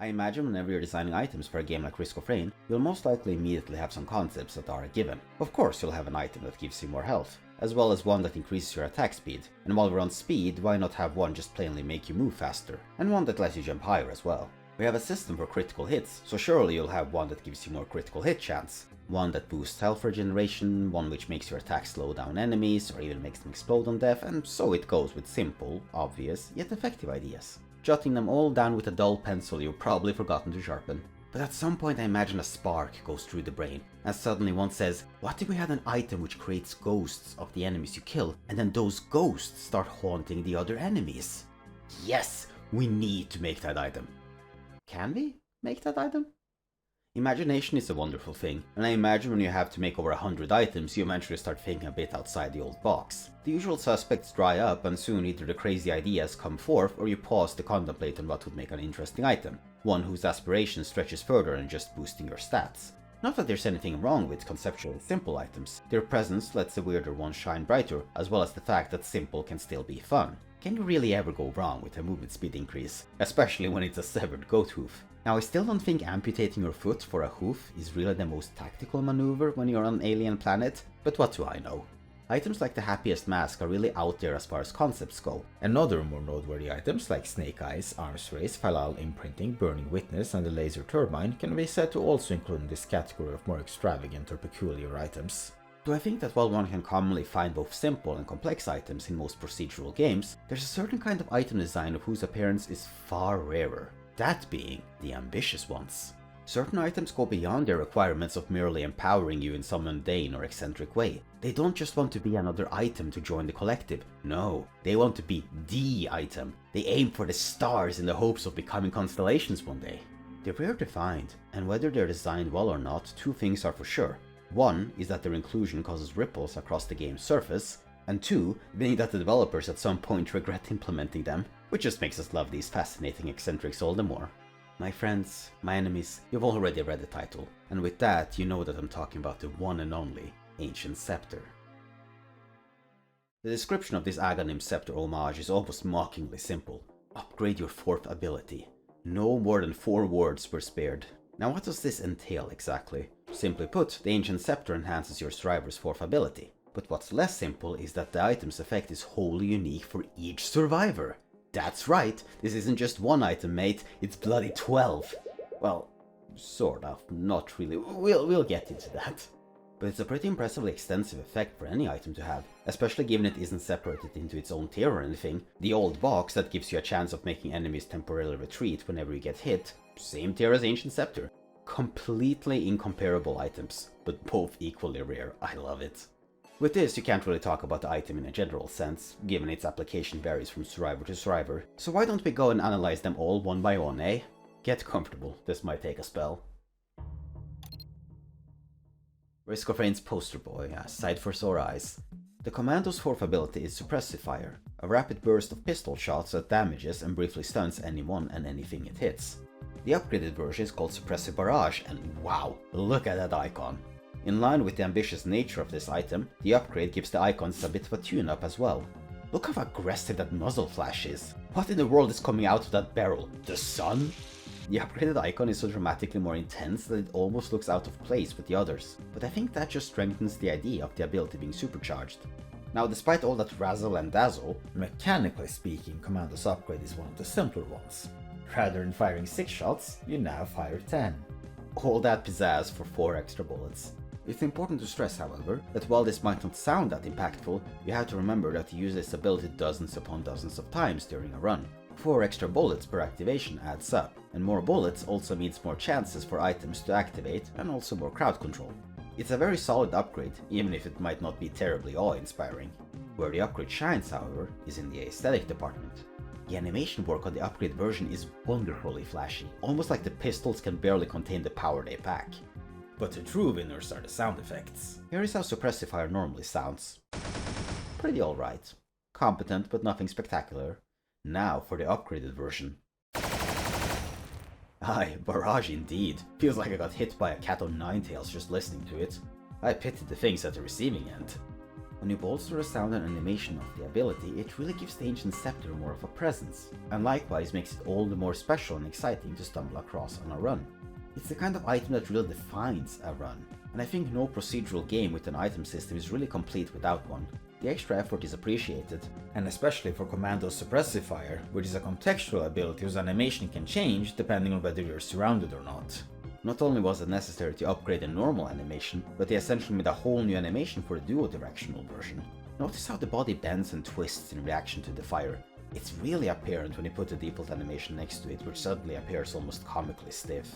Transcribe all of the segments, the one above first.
I imagine whenever you're designing items for a game like Risk of Rain, you'll most likely immediately have some concepts that are a given. Of course you'll have an item that gives you more health, as well as one that increases your attack speed, and while we're on speed, why not have one just plainly make you move faster, and one that lets you jump higher as well. We have a system for critical hits, so surely you'll have one that gives you more critical hit chance, one that boosts health regeneration, one which makes your attack slow down enemies or even makes them explode on death, and so it goes with simple, obvious, yet effective ideas. Jotting them all down with a dull pencil you've probably forgotten to sharpen. But at some point I imagine a spark goes through the brain, and suddenly one says, what if we had an item which creates ghosts of the enemies you kill, and then those ghosts start haunting the other enemies? Yes, we need to make that item. Can we make that item? Imagination is a wonderful thing, and I imagine when you have to make over 100 items, you eventually start thinking a bit outside the old box. The usual suspects dry up, and soon either the crazy ideas come forth, or you pause to contemplate on what would make an interesting item, one whose aspiration stretches further than just boosting your stats. Not that there's anything wrong with conceptually simple items, their presence lets the weirder ones shine brighter, as well as the fact that simple can still be fun. Can you really ever go wrong with a movement speed increase, especially when it's a severed goat hoof? Now I still don't think amputating your foot for a hoof is really the most tactical maneuver when you're on an alien planet, but what do I know? Items like the Happiest Mask are really out there as far as concepts go, and other more noteworthy items like Snake Eyes, Arms Race, Falal Imprinting, Burning Witness and the Laser Turbine can be said to also include in this category of more extravagant or peculiar items. So I think that while one can commonly find both simple and complex items in most procedural games, there's a certain kind of item design of whose appearance is far rarer, that being the ambitious ones. Certain items go beyond their requirements of merely empowering you in some mundane or eccentric way. They don't just want to be another item to join the collective, no, they want to be THE item. They aim for the stars in the hopes of becoming constellations one day. They're rare to find, and whether they're designed well or not, two things are for sure. One is that their inclusion causes ripples across the game's surface, and two being that the developers at some point regret implementing them, which just makes us love these fascinating eccentrics all the more. My friends, my enemies, you've already read the title, and with that you know that I'm talking about the one and only Ancient Scepter. The description of this Aghanim Scepter homage is almost mockingly simple. Upgrade your fourth ability. No more than 4 words were spared. Now what does this entail exactly? Simply put, the Ancient Scepter enhances your survivor's fourth ability. But what's less simple is that the item's effect is wholly unique for each survivor. That's right, this isn't just one item, mate, it's bloody 12. Well, sort of, not really, we'll get into that. But it's a pretty impressively extensive effect for any item to have, especially given it isn't separated into its own tier or anything. The old box that gives you a chance of making enemies temporarily retreat whenever you get hit, same tier as Ancient Scepter. Completely incomparable items, but both equally rare, I love it. With this, you can't really talk about the item in a general sense, given its application varies from survivor to survivor, so why don't we go and analyze them all one by one, eh? Get comfortable, this might take a spell. Risk of Rain's poster boy, a sight for sore eyes. The Commando's fourth ability is Suppressive Fire, a rapid burst of pistol shots that damages and briefly stuns anyone and anything it hits. The upgraded version is called Suppressive Barrage, and wow, look at that icon. In line with the ambitious nature of this item, the upgrade gives the icons a bit of a tune-up as well. Look how aggressive that muzzle flash is. What in the world is coming out of that barrel? The sun? The upgraded icon is so dramatically more intense that it almost looks out of place with the others, but I think that just strengthens the idea of the ability being supercharged. Now, despite all that razzle and dazzle, mechanically speaking, Commando's upgrade is one of the simpler ones. Rather than firing 6 shots, you now fire 10. All that pizzazz for 4 extra bullets. It's important to stress, however, that while this might not sound that impactful, you have to remember that you use this ability dozens upon dozens of times during a run. 4 extra bullets per activation adds up, and more bullets also means more chances for items to activate and also more crowd control. It's a very solid upgrade, even if it might not be terribly awe-inspiring. Where the upgrade shines, however, is in the aesthetic department. The animation work on the upgrade version is wonderfully flashy, almost like the pistols can barely contain the power they pack. But the true winners are the sound effects. Here is how Suppressive Fire normally sounds. Pretty alright. Competent, but nothing spectacular. Now for the upgraded version. Aye, barrage indeed. Feels like I got hit by a cat on 9 tails just listening to it. I pity the things at the receiving end. When you bolster the sound and animation of the ability, it really gives the Ancient Scepter more of a presence, and likewise makes it all the more special and exciting to stumble across on a run. It's the kind of item that really defines a run, and I think no procedural game with an item system is really complete without one. The extra effort is appreciated, and especially for Commando's Suppressive Fire, which is a contextual ability whose animation can change depending on whether you're surrounded or not. Not only was it necessary to upgrade the normal animation, but they essentially made a whole new animation for the duo-directional version. Notice how the body bends and twists in reaction to the fire. It's really apparent when you put the default animation next to it, which suddenly appears almost comically stiff.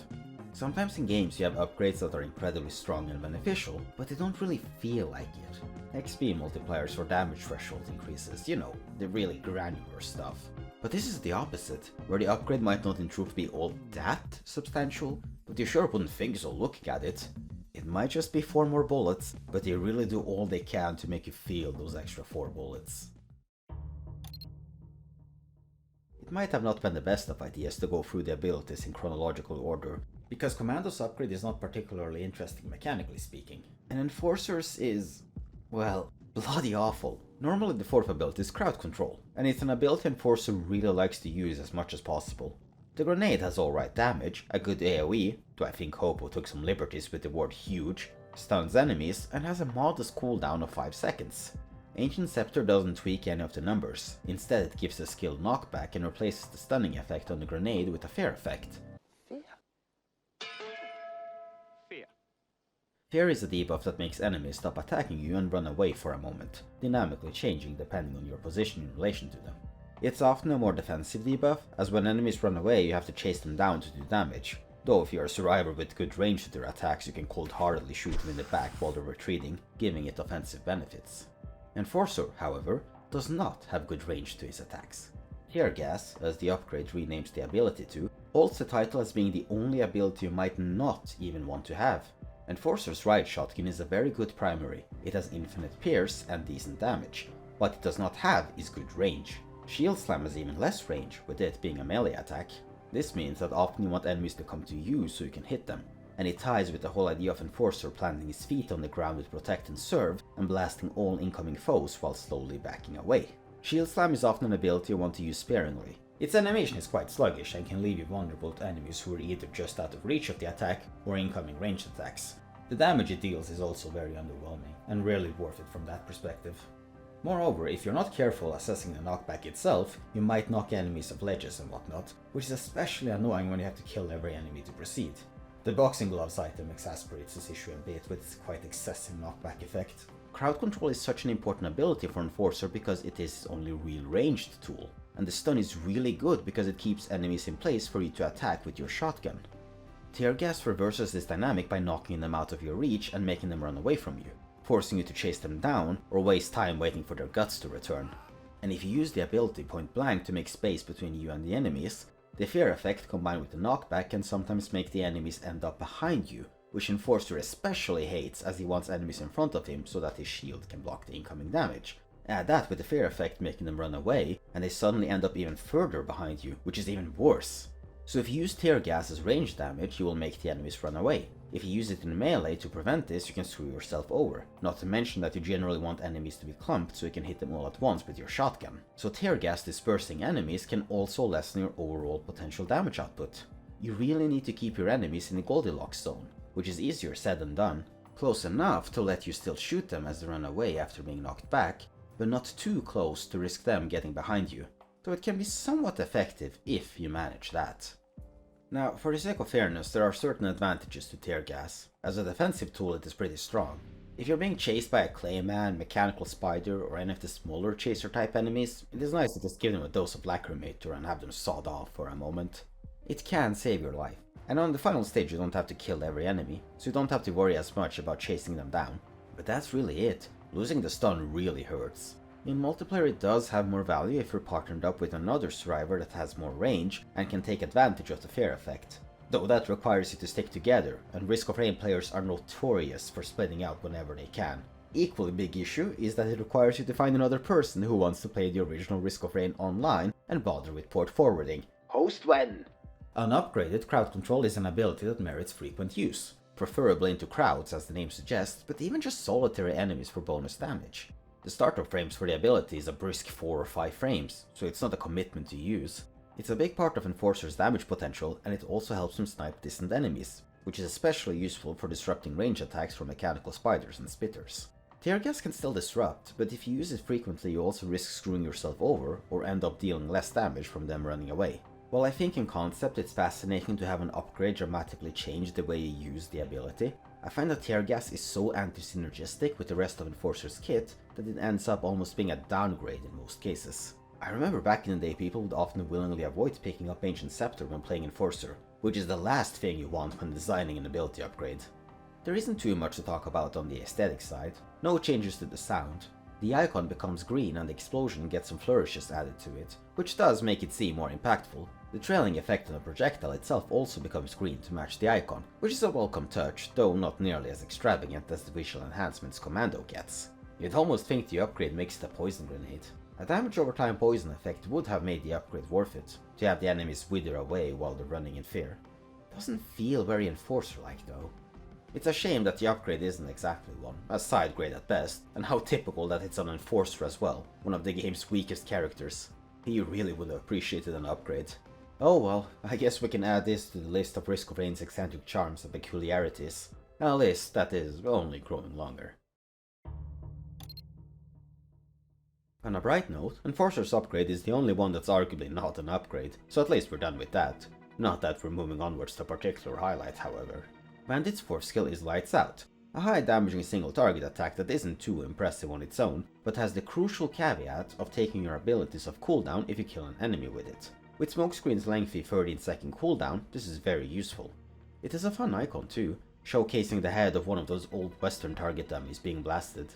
Sometimes in games you have upgrades that are incredibly strong and beneficial, but they don't really feel like it. XP multipliers or damage threshold increases, you know, the really granular stuff. But this is the opposite, where the upgrade might not in truth be all that substantial, but you sure wouldn't think so looking at it. It might just be 4 more bullets, but they really do all they can to make you feel those extra 4 bullets. It might have not been the best of ideas to go through the abilities in chronological order, because Commando's upgrade is not particularly interesting mechanically speaking, and Enforcer's is, well, bloody awful. Normally the 4th ability is crowd control, and it's an ability Enforcer really likes to use as much as possible. The grenade has alright damage, a good AoE, though I think Hopo took some liberties with the word huge, stuns enemies, and has a modest cooldown of 5 seconds. Ancient Scepter doesn't tweak any of the numbers, instead it gives a skill knockback and replaces the stunning effect on the grenade with a fear effect. Fear is a debuff that makes enemies stop attacking you and run away for a moment, dynamically changing depending on your position in relation to them. It's often a more defensive debuff, as when enemies run away you have to chase them down to do damage, though if you're a survivor with good range to their attacks you can cold-heartedly shoot them in the back while they're retreating, giving it offensive benefits. Enforcer, however, does not have good range to his attacks. Tear Gas, as the upgrade renames the ability to, holds the title as being the only ability you might not even want to have. Enforcer's Riot Shotgun is a very good primary, it has infinite pierce and decent damage. What it does not have is good range. Shield Slam has even less range, with it being a melee attack. This means that often you want enemies to come to you so you can hit them, and it ties with the whole idea of Enforcer planting his feet on the ground with Protect and Serve and blasting all incoming foes while slowly backing away. Shield Slam is often an ability you want to use sparingly. Its animation is quite sluggish and can leave you vulnerable to enemies who are either just out of reach of the attack or incoming ranged attacks. The damage it deals is also very underwhelming, and rarely worth it from that perspective. Moreover, if you're not careful assessing the knockback itself, you might knock enemies off ledges and whatnot, which is especially annoying when you have to kill every enemy to proceed. The boxing gloves item exasperates this issue a bit with its quite excessive knockback effect. Crowd control is such an important ability for Enforcer because it is his only real ranged tool, and the stun is really good because it keeps enemies in place for you to attack with your shotgun. Tear Gas reverses this dynamic by knocking them out of your reach and making them run away from you, forcing you to chase them down or waste time waiting for their guts to return. And if you use the ability point blank to make space between you and the enemies, the fear effect combined with the knockback can sometimes make the enemies end up behind you, which Enforcer especially hates as he wants enemies in front of him so that his shield can block the incoming damage. Add that with the fear effect making them run away, and they suddenly end up even further behind you, which is even worse. So if you use Tear Gas as range damage, you will make the enemies run away. If you use it in melee to prevent this, you can screw yourself over. Not to mention that you generally want enemies to be clumped so you can hit them all at once with your shotgun. So Tear Gas dispersing enemies can also lessen your overall potential damage output. You really need to keep your enemies in the Goldilocks zone, which is easier said than done. Close enough to let you still shoot them as they run away after being knocked back, but not too close to risk them getting behind you. Though it can be somewhat effective if you manage that. Now, for the sake of fairness, there are certain advantages to Tear Gas. As a defensive tool it is pretty strong. If you're being chased by a Clayman, Mechanical Spider, or any of the smaller chaser type enemies, it is nice to just give them a dose of Lacrimator and have them sawed off for a moment. It can save your life. And on the final stage you don't have to kill every enemy, so you don't have to worry as much about chasing them down. But that's really it. Losing the stun really hurts. In multiplayer it does have more value if you're partnered up with another survivor that has more range and can take advantage of the fear effect. Though that requires you to stick together, and Risk of Rain players are notorious for splitting out whenever they can. Equally big issue is that it requires you to find another person who wants to play the original Risk of Rain online and bother with port forwarding. Host when? Unupgraded, Crowd Control is an ability that merits frequent use, preferably into crowds as the name suggests, but even just solitary enemies for bonus damage. The startup frames for the ability is a brisk 4 or 5 frames, so it's not a commitment to use. It's a big part of Enforcer's damage potential, and it also helps him snipe distant enemies, which is especially useful for disrupting range attacks from mechanical spiders and spitters. Tear gas can still disrupt, but if you use it frequently you also risk screwing yourself over or end up dealing less damage from them running away. While I think in concept it's fascinating to have an upgrade dramatically change the way you use the ability, I find that tear gas is so anti-synergistic with the rest of Enforcer's kit that it ends up almost being a downgrade in most cases. I remember back in the day people would often willingly avoid picking up Ancient Scepter when playing Enforcer, which is the last thing you want when designing an ability upgrade. There isn't too much to talk about on the aesthetic side, no changes to the sound. The icon becomes green and the explosion gets some flourishes added to it, which does make it seem more impactful. The trailing effect on the projectile itself also becomes green to match the icon, which is a welcome touch, though not nearly as extravagant as the visual enhancements Commando gets. You'd almost think the upgrade makes it a poison grenade. A damage over time poison effect would have made the upgrade worth it, to have the enemies wither away while they're running in fear. Doesn't feel very Enforcer-like though. It's a shame that the upgrade isn't exactly one, a side grade at best, and how typical that it's an Enforcer as well, one of the game's weakest characters. He really would have appreciated an upgrade. Oh well, I guess we can add this to the list of Risk of Rain's eccentric charms and peculiarities. A list that is only growing longer. On a bright note, Enforcer's upgrade is the only one that's arguably not an upgrade, so at least we're done with that. Not that we're moving onwards to a particular highlight, however. Bandit's fourth skill is Lights Out, a high damaging single target attack that isn't too impressive on its own, but has the crucial caveat of taking your abilities off cooldown if you kill an enemy with it. With Smokescreen's lengthy 13-second cooldown, this is very useful. It is a fun icon too, showcasing the head of one of those old western target dummies being blasted.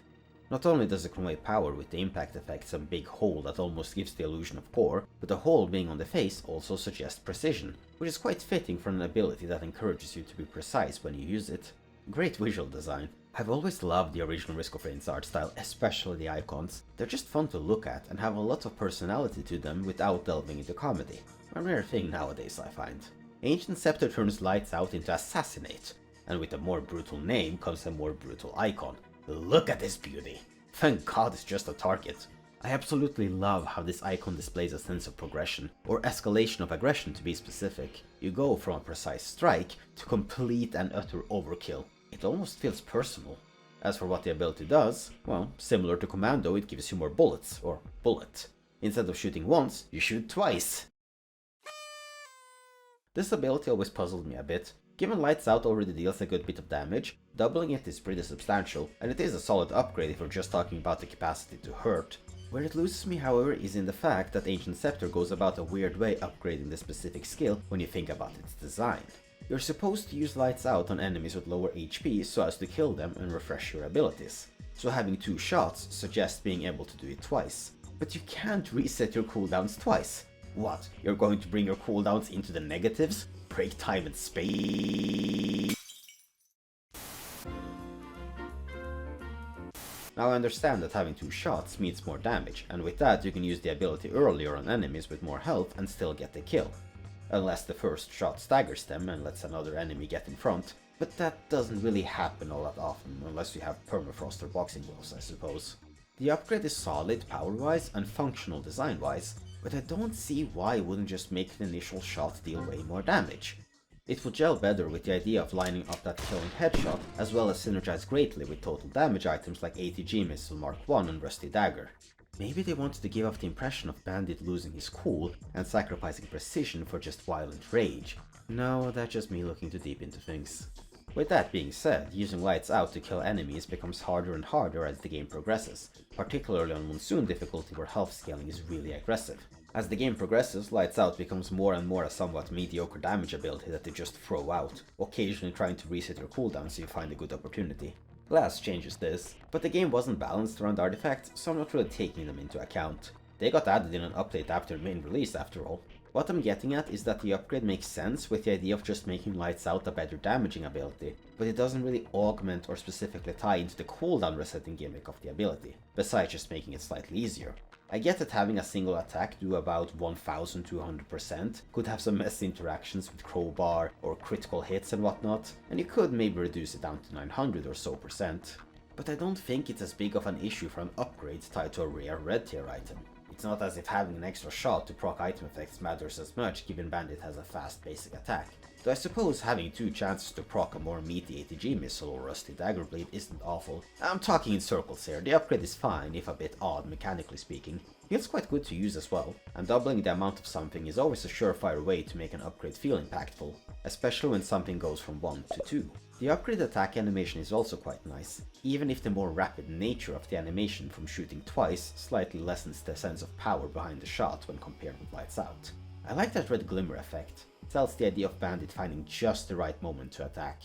Not only does it convey power with the impact effects and big hole that almost gives the illusion of core, but the hole being on the face also suggests precision, which is quite fitting for an ability that encourages you to be precise when you use it. Great visual design. I've always loved the original Risk of Rain's art style, especially the icons. They're just fun to look at and have a lot of personality to them without delving into comedy. A rare thing nowadays, I find. Ancient Scepter turns Lights Out into Assassinate, and with a more brutal name comes a more brutal icon. Look at this beauty! Thank God it's just a target. I absolutely love how this icon displays a sense of progression, or escalation of aggression to be specific. You go from a precise strike to complete and utter overkill. It almost feels personal. As for what the ability does, well, similar to Commando, it gives you more bullets, or bullet. Instead of shooting once, you shoot twice. This ability always puzzled me a bit. Given Lights Out already deals a good bit of damage, doubling it is pretty substantial, and it is a solid upgrade if we're just talking about the capacity to hurt. Where it loses me, however, is in the fact that Ancient Scepter goes about a weird way upgrading the specific skill when you think about its design. You're supposed to use Lights Out on enemies with lower HP so as to kill them and refresh your abilities. So having 2 shots suggests being able to do it twice. But you can't reset your cooldowns twice. What, you're going to bring your cooldowns into the negatives? Break time and space. Now I understand that having 2 shots means more damage, and with that you can use the ability earlier on enemies with more health and still get the kill. Unless the first shot staggers them and lets another enemy get in front, but that doesn't really happen all that often unless you have permafrost or boxing gloves, I suppose. The upgrade is solid power-wise and functional design-wise, but I don't see why it wouldn't just make the initial shot deal way more damage. It would gel better with the idea of lining up that killing headshot, as well as synergize greatly with total damage items like ATG Missile Mark I and Rusty Dagger. Maybe they wanted to give off the impression of Bandit losing his cool and sacrificing precision for just violent rage. No, that's just me looking too deep into things. With that being said, using Lights Out to kill enemies becomes harder and harder as the game progresses, particularly on Monsoon difficulty where health scaling is really aggressive. As the game progresses, Lights Out becomes more and more a somewhat mediocre damage ability that they just throw out, occasionally trying to reset your cooldown so you find a good opportunity. Glass changes this, but the game wasn't balanced around artifacts, so I'm not really taking them into account. They got added in an update after the main release after all. What I'm getting at is that the upgrade makes sense with the idea of just making Lights Out a better damaging ability, but it doesn't really augment or specifically tie into the cooldown resetting gimmick of the ability, besides just making it slightly easier. I get that having a single attack do about 1200% could have some messy interactions with crowbar or critical hits and whatnot, and you could maybe reduce it down to 900 or so %. but I don't think it's as big of an issue for an upgrade tied to a rare red tier item. It's not as if having an extra shot to proc item effects matters as much given Bandit has a fast basic attack. Though I suppose having 2 chances to proc a more meaty ATG missile or rusty dagger blade isn't awful. I'm talking in circles here, the upgrade is fine, if a bit odd mechanically speaking. Feels quite good to use as well, and doubling the amount of something is always a surefire way to make an upgrade feel impactful, especially when something goes from 1 to 2. The upgrade attack animation is also quite nice, even if the more rapid nature of the animation from shooting twice slightly lessens the sense of power behind the shot when compared with lights out. I like that red glimmer effect, it tells the idea of Bandit finding just the right moment to attack.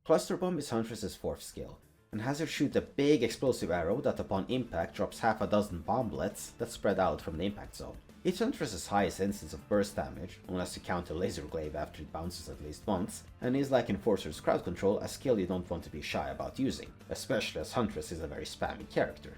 Cluster Bomb is Huntress's 4th skill, and has her shoot a big explosive arrow that upon impact drops half a dozen bomblets that spread out from the impact zone. It's Huntress's highest instance of burst damage, unless you count a laser glaive after it bounces at least once, and is like Enforcer's crowd control, a skill you don't want to be shy about using, especially as Huntress is a very spammy character.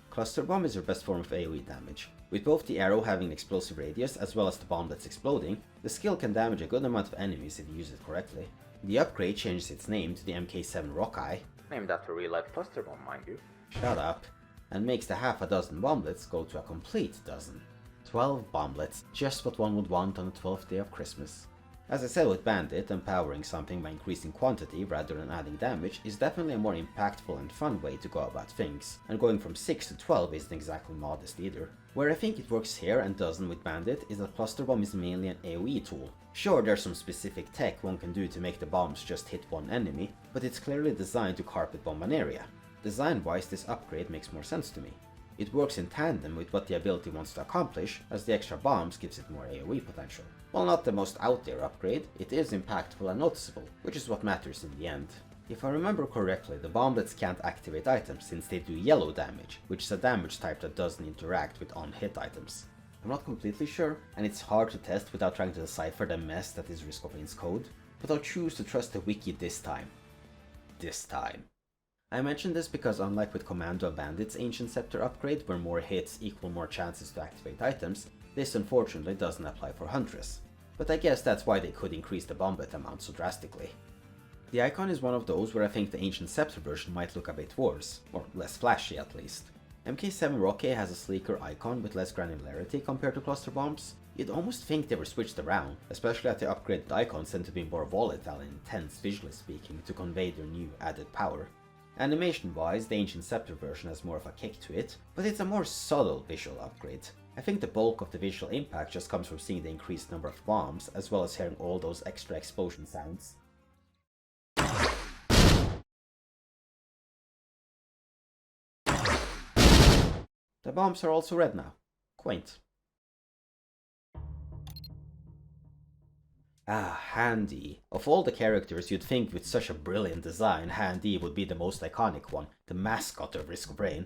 Cluster Bomb is her best form of AoE damage. With both the arrow having an explosive radius as well as the bomblets exploding, the skill can damage a good amount of enemies if you use it correctly. The upgrade changes its name to the MK7 Rockeye, named after a real-life cluster bomb mind you, shut up, and makes the half a dozen bomblets go to a complete dozen. 12 bomblets, just what one would want on the 12th day of Christmas. As I said with Bandit, empowering something by increasing quantity rather than adding damage is definitely a more impactful and fun way to go about things, and going from 6 to 12 isn't exactly modest either. Where I think it works here and doesn't with Bandit is that Cluster Bomb is mainly an AoE tool. Sure, there's some specific tech one can do to make the bombs just hit one enemy, but it's clearly designed to carpet bomb an area. Design-wise, this upgrade makes more sense to me. It works in tandem with what the ability wants to accomplish, as the extra bombs gives it more AoE potential. While not the most out there upgrade, it is impactful and noticeable, which is what matters in the end. If I remember correctly, the bomblets can't activate items since they do yellow damage, which is a damage type that doesn't interact with on-hit items. I'm not completely sure, and it's hard to test without trying to decipher the mess that is Risk of Rain's code, but I'll choose to trust the wiki this time. I mention this because unlike with Commando and Bandit's Ancient Scepter upgrade, where more hits equal more chances to activate items, this unfortunately doesn't apply for Huntress. But I guess that's why they could increase the bomblet amount so drastically. The icon is one of those where I think the Ancient Scepter version might look a bit worse, or less flashy at least. MK7 Rockeye has a sleeker icon with less granularity compared to Cluster Bombs. You'd almost think they were switched around, especially as the upgraded icons tend to be more volatile and intense visually speaking to convey their new added power. Animation-wise, the Ancient Scepter version has more of a kick to it, but it's a more subtle visual upgrade. I think the bulk of the visual impact just comes from seeing the increased number of bombs, as well as hearing all those extra explosion sounds. The bombs are also red now. Quaint. Ah, Handy. Of all the characters, you'd think with such a brilliant design, Handy would be the most iconic one, the mascot of Risk of Rain.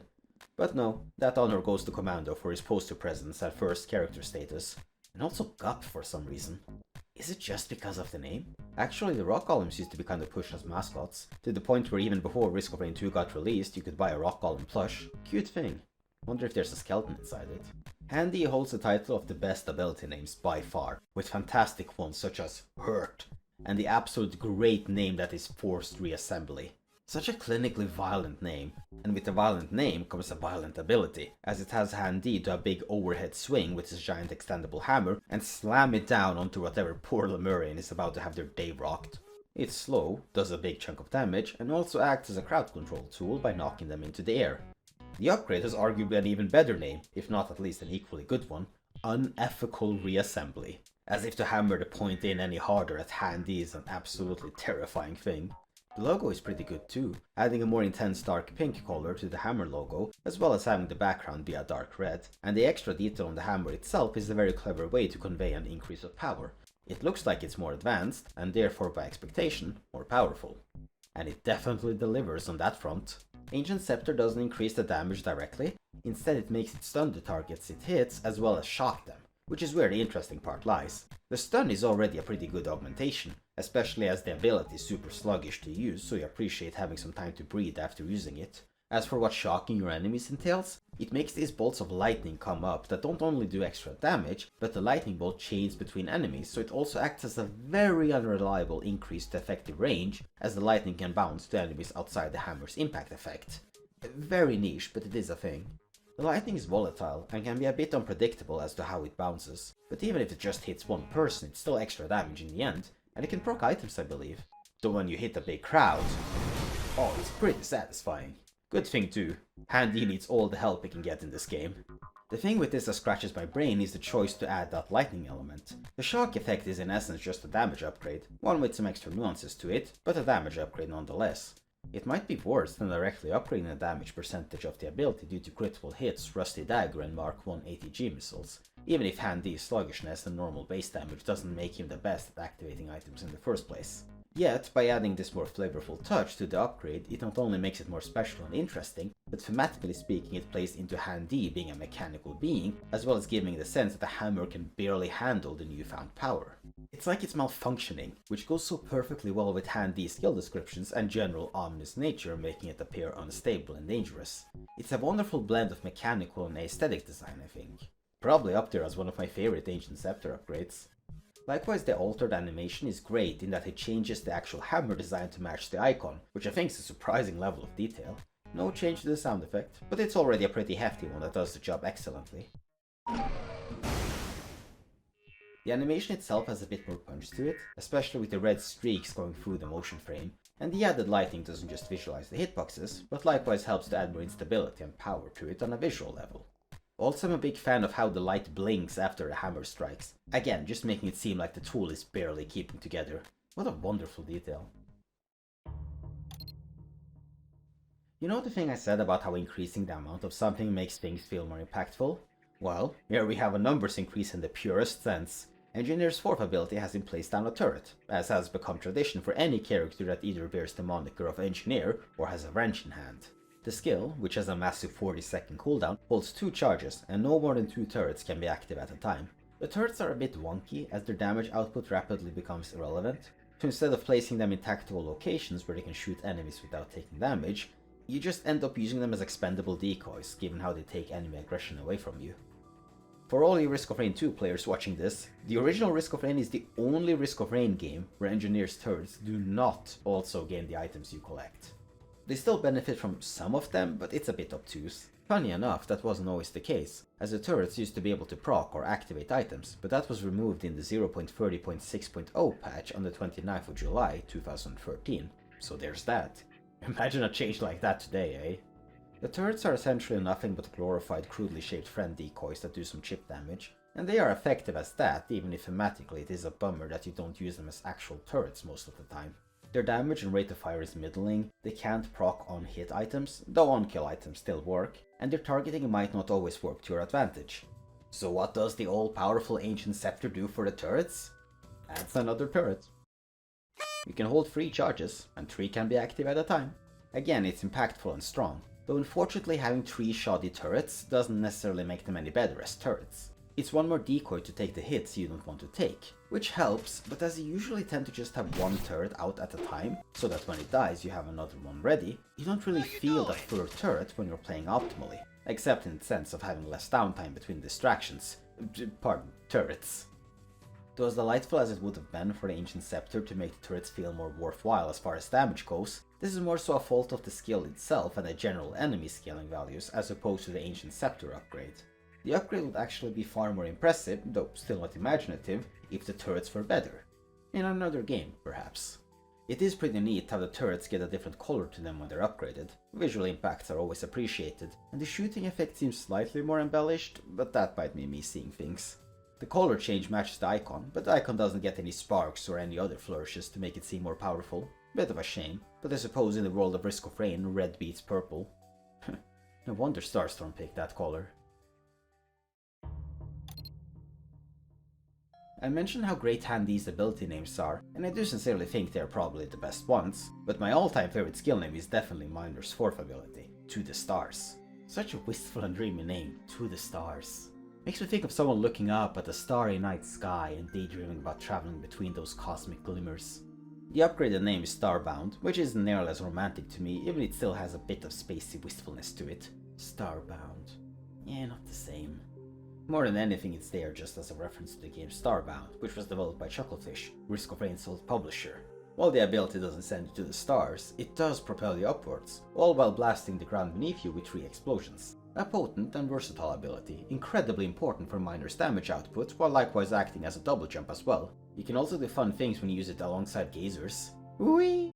But no, that honor goes to Commando for his poster presence and first character status. And also Gup for some reason. Is it just because of the name? Actually, the rock golems used to be kind of pushed as mascots, to the point where even before Risk of Rain 2 got released, you could buy a rock golem plush. Cute thing. Wonder if there's a skeleton inside it. Handy holds the title of the best ability names by far, with fantastic ones such as Hurt, and the absolute great name that is Forced Reassembly. Such a clinically violent name, and with a violent name comes a violent ability, as it has Handy do a big overhead swing with his giant extendable hammer and slam it down onto whatever poor Lemurian is about to have their day rocked. It's slow, does a big chunk of damage, and also acts as a crowd control tool by knocking them into the air. The upgrade has arguably an even better name, if not at least an equally good one, Unethical Reassembly. As if to hammer the point in any harder at Handy is an absolutely terrifying thing. The logo is pretty good too, adding a more intense dark pink color to the hammer logo, as well as having the background be a dark red, and the extra detail on the hammer itself is a very clever way to convey an increase of power. It looks like it's more advanced, and therefore by expectation, more powerful. And it definitely delivers on that front. Ancient Scepter doesn't increase the damage directly, instead it makes it stun the targets it hits as well as shock them, which is where the interesting part lies. The stun is already a pretty good augmentation, especially as the ability is super sluggish to use, so you appreciate having some time to breathe after using it. As for what shocking your enemies entails, it makes these bolts of lightning come up that don't only do extra damage, but the lightning bolt chains between enemies, so it also acts as a very unreliable increase to effective range, as the lightning can bounce to enemies outside the hammer's impact effect. Very niche, but it is a thing. The lightning is volatile and can be a bit unpredictable as to how it bounces, but even if it just hits one person, it's still extra damage in the end, and it can proc items, I believe. Though when you hit a big crowd, oh, it's pretty satisfying. Good thing too, Handy needs all the help he can get in this game. The thing with this that scratches my brain is the choice to add that lightning element. The shock effect is in essence just a damage upgrade, one with some extra nuances to it, but a damage upgrade nonetheless. It might be worse than directly upgrading the damage percentage of the ability due to critical hits, Rusty Dagger and Mark 1 ATG missiles, even if Handy's sluggishness and normal base damage doesn't make him the best at activating items in the first place. Yet, by adding this more flavorful touch to the upgrade, it not only makes it more special and interesting, but thematically speaking it plays into Handy being a mechanical being, as well as giving the sense that the hammer can barely handle the newfound power. It's like it's malfunctioning, which goes so perfectly well with Handy's skill descriptions and general ominous nature, making it appear unstable and dangerous. It's a wonderful blend of mechanical and aesthetic design, I think. Probably up there as one of my favorite Ancient Scepter upgrades. Likewise, the altered animation is great in that it changes the actual hammer design to match the icon, which I think is a surprising level of detail. No change to the sound effect, but it's already a pretty hefty one that does the job excellently. The animation itself has a bit more punch to it, especially with the red streaks going through the motion frame, and the added lighting doesn't just visualize the hitboxes, but likewise helps to add more instability and power to it on a visual level. Also, I'm a big fan of how the light blinks after the hammer strikes, again just making it seem like the tool is barely keeping together. What a wonderful detail. You know the thing I said about how increasing the amount of something makes things feel more impactful? Well, here we have a numbers increase in the purest sense. Engineer's fourth ability has him place down a turret, as has become tradition for any character that either bears the moniker of Engineer or has a wrench in hand. The skill, which has a massive 40-second cooldown, holds 2 charges, and no more than 2 turrets can be active at a time. The turrets are a bit wonky, as their damage output rapidly becomes irrelevant, so instead of placing them in tactical locations where they can shoot enemies without taking damage, you just end up using them as expendable decoys, given how they take enemy aggression away from you. For all you Risk of Rain 2 players watching this, the original Risk of Rain is the only Risk of Rain game where Engineer's turrets do not also gain the items you collect. They still benefit from some of them, but it's a bit obtuse. Funny enough, that wasn't always the case, as the turrets used to be able to proc or activate items, but that was removed in the 0.30.6.0 patch on the 29th of July 2013, so there's that. Imagine a change like that today, eh? The turrets are essentially nothing but glorified crudely shaped friend decoys that do some chip damage, and they are effective as that, even if thematically it is a bummer that you don't use them as actual turrets most of the time. Their damage and rate of fire is middling, they can't proc on hit items, though on kill items still work, and their targeting might not always work to your advantage. So what does the all-powerful Ancient Scepter do for the turrets? Adds another turret. You can hold 3 charges, and 3 can be active at a time. Again, it's impactful and strong, though unfortunately having 3 shoddy turrets doesn't necessarily make them any better as turrets. It's one more decoy to take the hits you don't want to take, which helps, but as you usually tend to just have one turret out at a time, so that when it dies you have another one ready, you don't really feel that 3rd turret when you're playing optimally, except in the sense of having less downtime between distractions, turrets. Though as delightful as it would have been for the Ancient Scepter to make the turrets feel more worthwhile as far as damage goes, this is more so a fault of the skill itself and the general enemy scaling values as opposed to the Ancient Scepter upgrade. The upgrade would actually be far more impressive, though still not imaginative, if the turrets were better. In another game, perhaps. It is pretty neat how the turrets get a different color to them when they're upgraded. Visual impacts are always appreciated, and the shooting effect seems slightly more embellished, but that might be me seeing things. The color change matches the icon, but the icon doesn't get any sparks or any other flourishes to make it seem more powerful. Bit of a shame, but I suppose in the world of Risk of Rain, red beats purple. No wonder Starstorm picked that color. I mentioned how great Handy's ability names are, and I do sincerely think they are probably the best ones, but my all-time favorite skill name is definitely Miner's 4th ability, To the Stars. Such a wistful and dreamy name, To the Stars. Makes me think of someone looking up at the starry night sky and daydreaming about traveling between those cosmic glimmers. The upgraded name is Starbound, which isn't nearly as romantic to me, even it still has a bit of spacey wistfulness to it. Starbound. Yeah, not the same. More than anything, it's there just as a reference to the game Starbound, which was developed by Chucklefish, Risk of Rain's old publisher. While the ability doesn't send you to the stars, it does propel you upwards, all while blasting the ground beneath you with 3 explosions. A potent and versatile ability, incredibly important for Miner's damage output, while likewise acting as a double jump as well. You can also do fun things when you use it alongside gazers. Whee!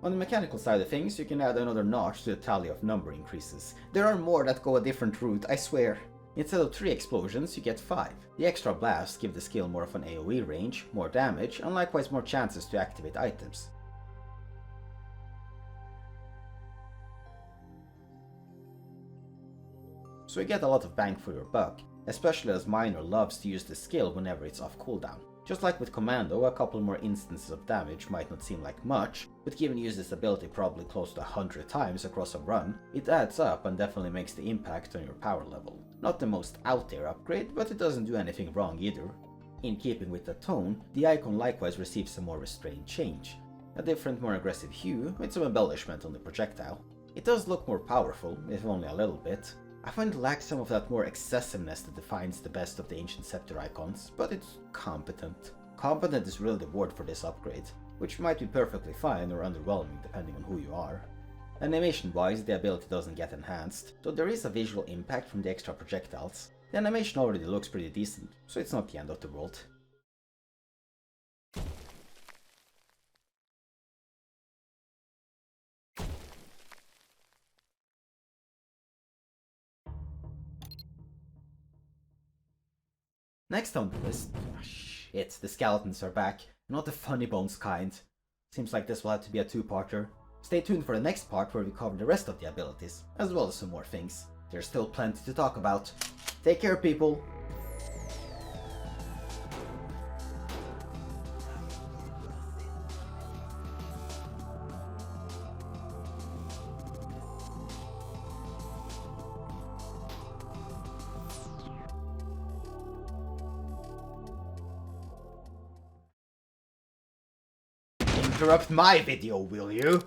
On the mechanical side of things, you can add another notch to the tally of number increases. There are more that go a different route, I swear. Instead of 3 explosions, you get 5. The extra blasts give the skill more of an AoE range, more damage, and likewise more chances to activate items. So you get a lot of bang for your buck, especially as Miner loves to use the skill whenever it's off cooldown. Just like with Commando, a couple more instances of damage might not seem like much, but given you use this ability probably close to 100 times across a run, it adds up and definitely makes the impact on your power level. Not the most out there upgrade, but it doesn't do anything wrong either. In keeping with the tone, the icon likewise receives a more restrained change. A different, more aggressive hue with some embellishment on the projectile. It does look more powerful, if only a little bit. I find it lacks some of that more excessiveness that defines the best of the Ancient Scepter icons, but it's competent. Competent is really the word for this upgrade, which might be perfectly fine or underwhelming depending on who you are. Animation-wise, the ability doesn't get enhanced, though there is a visual impact from the extra projectiles. The animation already looks pretty decent, so it's not the end of the world. Next on the list, shit, the skeletons are back, not the funny bones kind. Seems like this will have to be a 2-parter. Stay tuned for the next part where we cover the rest of the abilities, as well as some more things. There's still plenty to talk about. Take care, people! Interrupt my video, will you?